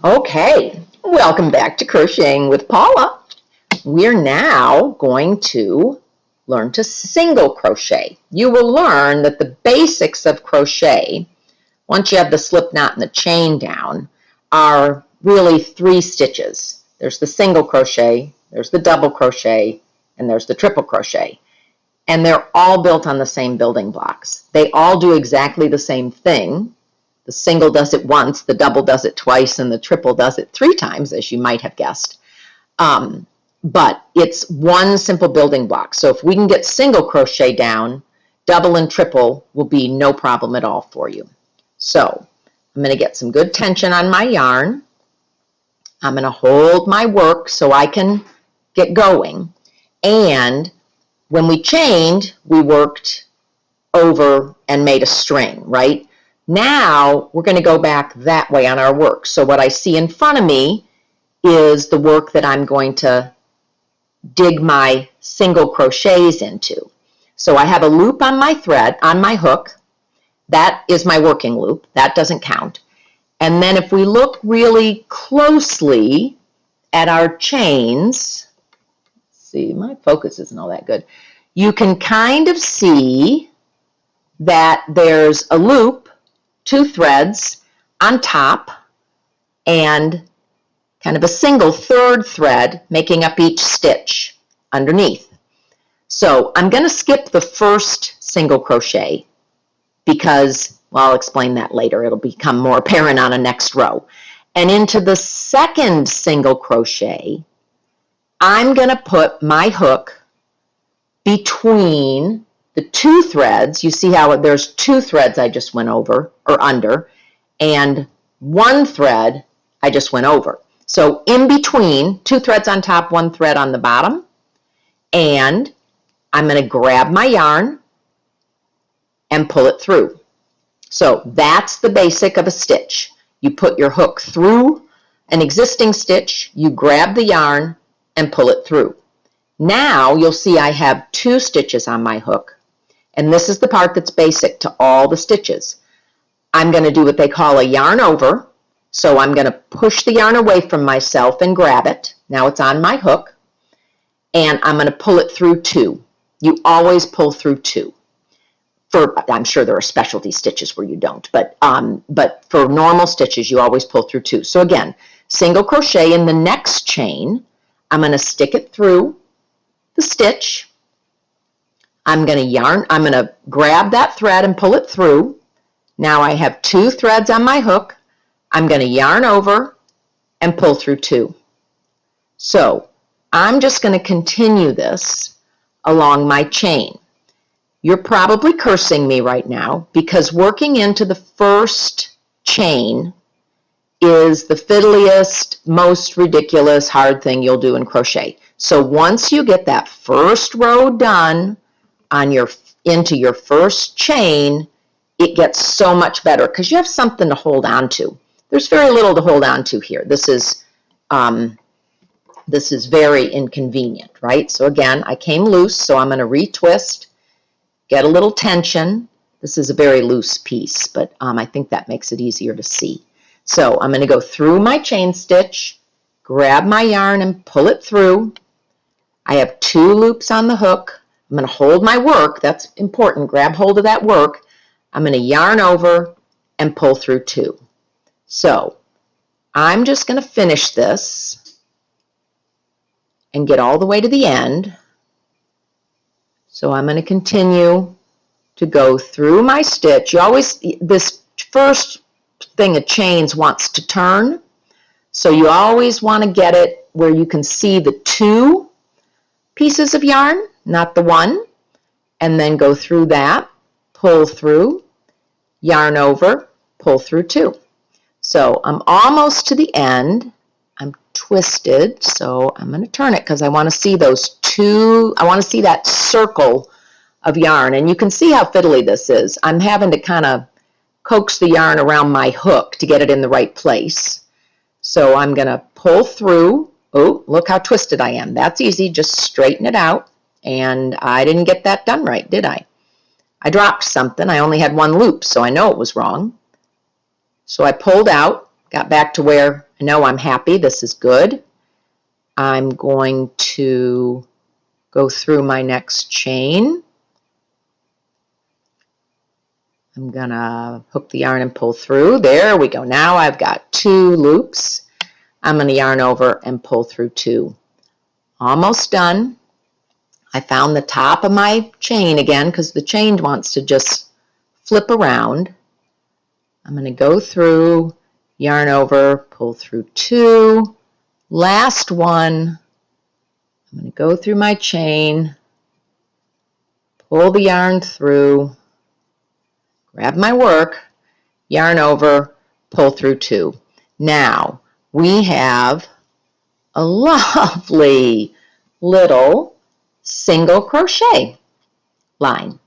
Okay, welcome back to Crocheting with Paula. We're now going to learn to single crochet. You will learn that the basics of crochet, once you have the slip knot and the chain down, are really 3 stitches. There's the single crochet, there's the double crochet, and there's the triple crochet. And they're all built on the same building blocks. They all do exactly the same thing. The single does it once, the double does it twice, and the triple does it 3 times, as you might have guessed. But it's one simple building block. So if we can get single crochet down, double and triple will be no problem at all for you. So I'm going to get some good tension on my yarn. I'm going to hold my work so I can get going. And when we chained, we worked over and made a string, right? Now we're going to go back that way on our work. So what I see in front of me is the work that I'm going to dig my single crochets into. So I have a loop on my thread, on my hook. That is my working loop. That doesn't count. And then if we look really closely at our chains, see, my focus isn't all that good. You can kind of see that there's a loop, 2 threads on top, and kind of a single third thread making up each stitch underneath. So I'm going to skip the first single crochet because, well, I'll explain that later. It'll become more apparent on a next row. And into the second single crochet, I'm going to put my hook between the 2 threads. You see how there's 2 threads I just went over or under, and 1 thread I just went over. So in between, 2 threads on top, 1 thread on the bottom, and I'm going to grab my yarn and pull it through. So that's the basic of a stitch. You put your hook through an existing stitch, you grab the yarn and pull it through. Now you'll see I have 2 stitches on my hook. And this is the part that's basic to all the stitches. I'm going to do what they call a yarn over. So I'm going to push the yarn away from myself and grab it. Now it's on my hook. And I'm going to pull it through 2. You always pull through 2. I'm sure there are specialty stitches where you don't. But for normal stitches, you always pull through 2. So again, single crochet in the next chain. I'm going to stick it through the stitch. I'm going to grab that thread and pull it through. Now I have 2 threads on my hook. I'm going to yarn over and pull through 2. So I'm just going to continue this along my chain. You're probably cursing me right now because working into the first chain is the fiddliest, most ridiculous, hard thing you'll do in crochet. So once you get that first row done into your first chain, it gets so much better because you have something to hold on to. There's very little to hold on to here. This is very inconvenient, right? So again, I came loose, so I'm going to retwist, get a little tension. This is a very loose piece, but I think that makes it easier to see. So I'm going to go through my chain stitch, grab my yarn and pull it through. I have 2 loops on the hook. I'm going to hold my work. That's important. Grab hold of that work. I'm going to yarn over and pull through 2. So I'm just going to finish this and get all the way to the end. So I'm going to continue to go through my stitch. This first thing of chains wants to turn. So you always want to get it where you can see the 2 pieces of yarn, not the 1, and then go through that, pull through, yarn over, pull through 2. So I'm almost to the end. I'm twisted, so I'm going to turn it because I want to see those 2, I want to see that circle of yarn. And you can see how fiddly this is. I'm having to kind of coax the yarn around my hook to get it in the right place. So I'm going to pull through. Oh, look how twisted I am. That's easy. Just straighten it out. And I didn't get that done right, did I? I dropped something. I only had 1 loop, so I know it was wrong. So I pulled out, got back to where I know I'm happy. This is good. I'm going to go through my next chain. I'm going to hook the yarn and pull through. There we go. Now I've got 2 loops. I'm going to yarn over and pull through 2. Almost done. I found the top of my chain again because the chain wants to just flip around. I'm going to go through, yarn over, pull through 2. Last one. I'm going to go through my chain, pull the yarn through, grab my work, yarn over, pull through 2. Now we have a lovely little single crochet line.